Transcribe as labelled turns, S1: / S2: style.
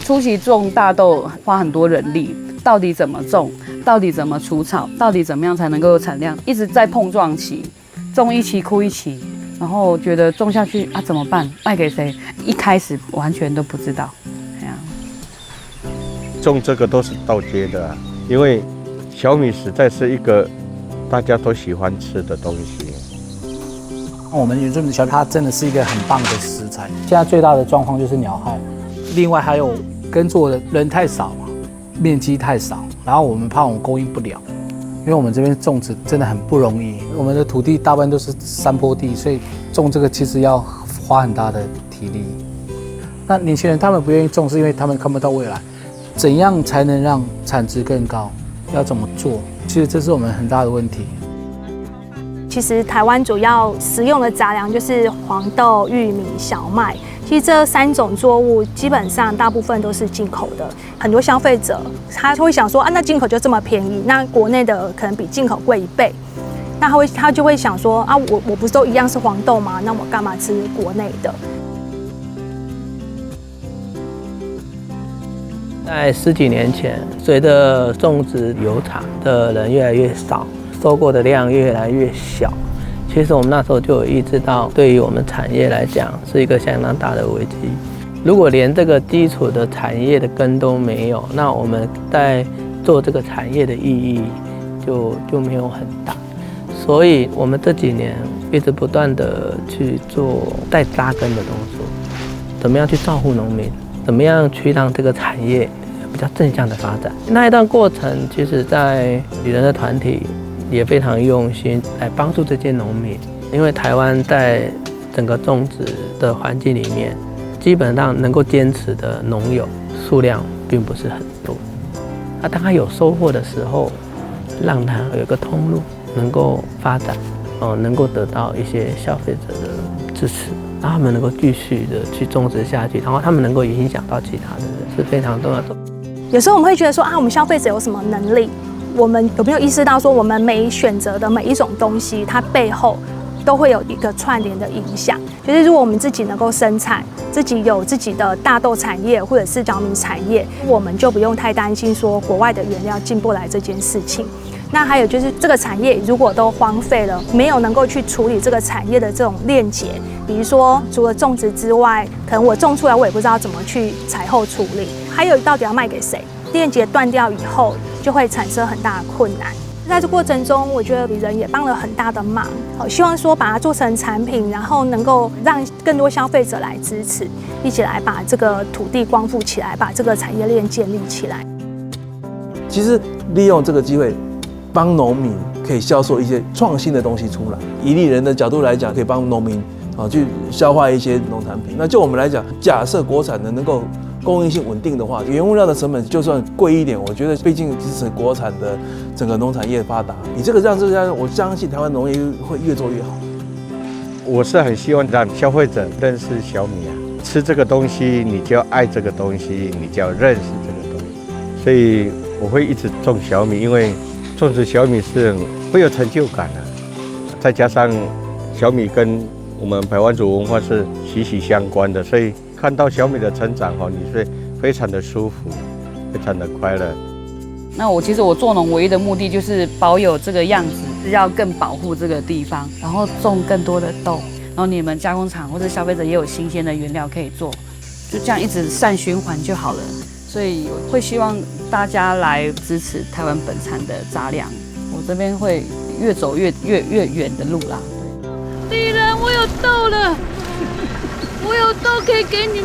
S1: 初期种大豆花很多人力，到底怎么种，到底怎么除草，到底怎么样才能够有产量，一直在碰撞期，种一期哭一期，然后觉得种下去啊怎么办，卖给谁？一开始完全都不知道。
S2: 种这个都是倒接的啊，因为小米实在是一个大家都喜欢吃的东西。
S3: 我们原住民的小米，它真的是一个很棒的食材。现在最大的状况就是鸟害，另外还有耕作的人太少嘛，面积太少，然后我们怕我们供应不了，因为我们这边种植真的很不容易。我们的土地大部分都是山坡地，所以种这个其实要花很大的体力。那年轻人他们不愿意种，是因为他们看不到未来。怎样才能让产值更高？要怎么做？其实这是我们很大的问题。
S4: 其实台湾主要食用的杂粮就是黄豆、玉米、小麦。其实这3种作物基本上大部分都是进口的。很多消费者他会想说啊，那进口就这么便宜，那国内的可能比进口贵1倍。那他就会想说啊，我不是都一样是黄豆吗？那我干嘛吃国内的？
S5: 在10几年前，随着种植油厂的人越来越少，收购的量越来越小，其实我们那时候就有意识到，对于我们产业来讲是一个相当大的危机。如果连这个基础的产业的根都没有，那我们在做这个产业的意义就没有很大。所以我们这几年一直不断的去做再扎根的动作，怎么样去照顾农民，怎么样去让这个产业比较正向的发展。那一段过程，其实在女人的团体也非常用心来帮助这些农民，因为台湾在整个种植的环境里面，基本上能够坚持的农友数量并不是很多。那当他有收获的时候，让他有一个通路能够发展，能够得到一些消费者的支持，让他们能够继续的去种植下去，然后他们能够影响到其他的人，是非常重要的。
S4: 有时候我们会觉得说啊，我们消费者有什么能力？我们有没有意识到说，我们每选择的每一种东西，它背后都会有一个串联的影响？就是如果我们自己能够生产，自己有自己的大豆产业或者是小米产业，我们就不用太担心说国外的原料进不来这件事情。那还有就是这个产业如果都荒废了，没有能够去处理这个产业的这种链接，比如说除了种植之外，可能我种出来我也不知道怎么去采后处理，还有到底要卖给谁，链接断掉以后就会产生很大的困难。在这过程中，我觉得人也帮了很大的忙，希望说把它做成产品，然后能够让更多消费者来支持，一起来把这个土地光复起来，把这个产业链建立起来。
S6: 其实利用这个机会，帮农民可以销售一些创新的东西出来。以利人的角度来讲，可以帮农民去消化一些农产品。那就我们来讲，假设国产的能够供应性稳定的话，原物料的成本就算贵一点，我觉得毕竟支持国产的整个农产业发达。你这个让我相信台湾农业会越做越好。
S2: 我是很希望让消费者认识小米啊，吃这个东西你就要爱这个东西，你就要认识这个东西。所以我会一直种小米，因为种植小米是会有成就感的，再加上小米跟我们排湾族文化是息息相关的，所以看到小米的成长你是非常的舒服，非常的快乐。
S1: 那其实我做农唯一的目的就是保有这个样子，要更保护这个地方，然后种更多的豆，然后你们加工厂或者消费者也有新鲜的原料可以做，就这样一直善循环就好了。所以我会希望大家来支持台湾本产的杂粮，我这边会越走越远的路啦。
S7: 丽人，我有豆了，我有豆可以给你。